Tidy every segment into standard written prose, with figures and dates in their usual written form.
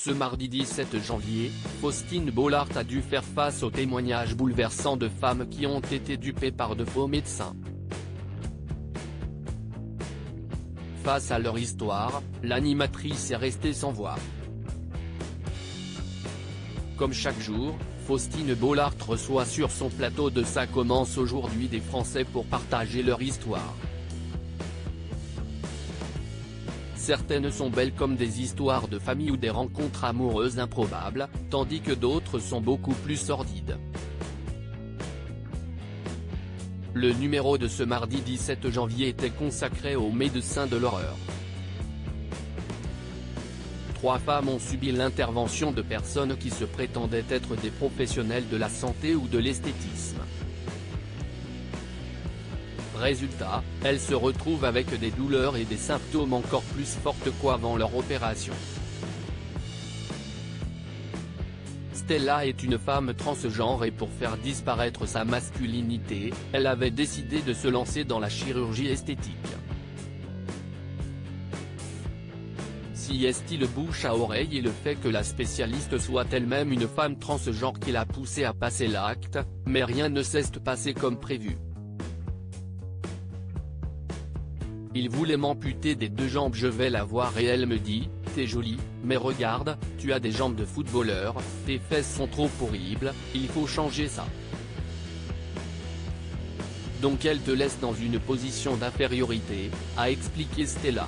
Ce mardi 17 janvier, Faustine Bollaert a dû faire face aux témoignages bouleversants de femmes qui ont été dupées par de faux médecins. Face à leur histoire, l'animatrice est restée sans voix. Comme chaque jour, Faustine Bollaert reçoit sur son plateau de Ça commence aujourd'hui des Français pour partager leur histoire. Certaines sont belles comme des histoires de famille ou des rencontres amoureuses improbables, tandis que d'autres sont beaucoup plus sordides. Le numéro de ce mardi 17 janvier était consacré aux médecins de l'horreur. 3 femmes ont subi l'intervention de personnes qui se prétendaient être des professionnels de la santé ou de l'esthétisme. Résultat, elles se retrouvent avec des douleurs et des symptômes encore plus fortes qu'avant leur opération. Stella est une femme transgenre et pour faire disparaître sa masculinité, elle avait décidé de se lancer dans la chirurgie esthétique. Si est-il le bouche à oreille et le fait que la spécialiste soit elle-même une femme transgenre qui l'a poussée à passer l'acte, mais rien ne s'est passé comme prévu. Il voulait m'amputer des 2 jambes, je vais la voir et elle me dit, t'es jolie, mais regarde, tu as des jambes de footballeur, tes fesses sont trop horribles, il faut changer ça. Donc elle te laisse dans une position d'infériorité, a expliqué Stella.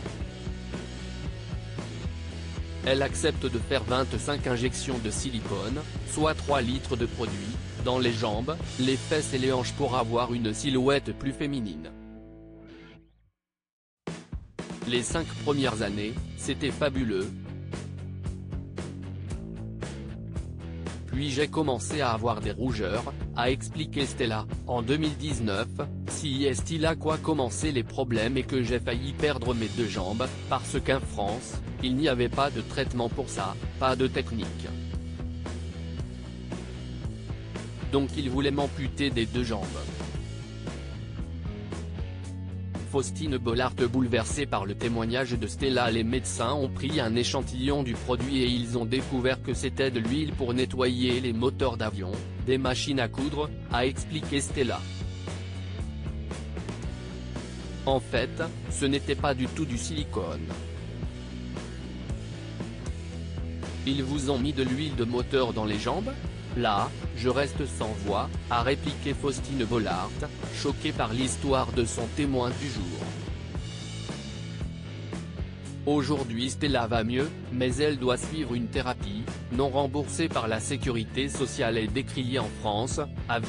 Elle accepte de faire 25 injections de silicone, soit 3 litres de produit, dans les jambes, les fesses et les hanches pour avoir une silhouette plus féminine. Les 5 premières années, c'était fabuleux. Puis j'ai commencé à avoir des rougeurs, a expliqué Stella. En 2019, si est-il à quoi commencer les problèmes et que j'ai failli perdre mes 2 jambes, parce qu'en France, il n'y avait pas de traitement pour ça, pas de technique. Donc il voulait m'amputer des 2 jambes. Faustine Bollaert bouleversée par le témoignage de Stella. Les médecins ont pris un échantillon du produit et ils ont découvert que c'était de l'huile pour nettoyer les moteurs d'avion, des machines à coudre, a expliqué Stella. En fait, ce n'était pas du tout du silicone. Ils vous ont mis de l'huile de moteur dans les jambes ? Là, je reste sans voix, a répliqué Faustine Bollaert, choquée par l'histoire de son témoin du jour. Aujourd'hui Stella va mieux, mais elle doit suivre une thérapie, non remboursée par la sécurité sociale et décriée en France, à vie.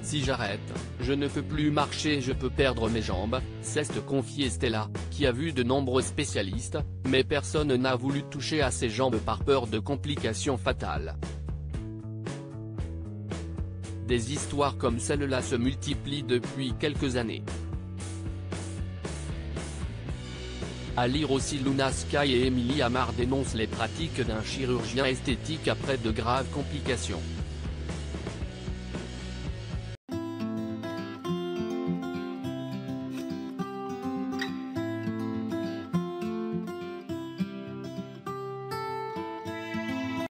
Si j'arrête, je ne peux plus marcher et je peux perdre mes jambes, s'est confiée Stella, qui a vu de nombreux spécialistes, mais personne n'a voulu toucher à ses jambes par peur de complications fatales. Des histoires comme celle-là se multiplient depuis quelques années. À lire aussi, Luna Sky et Émilie Amar dénoncent les pratiques d'un chirurgien esthétique après de graves complications.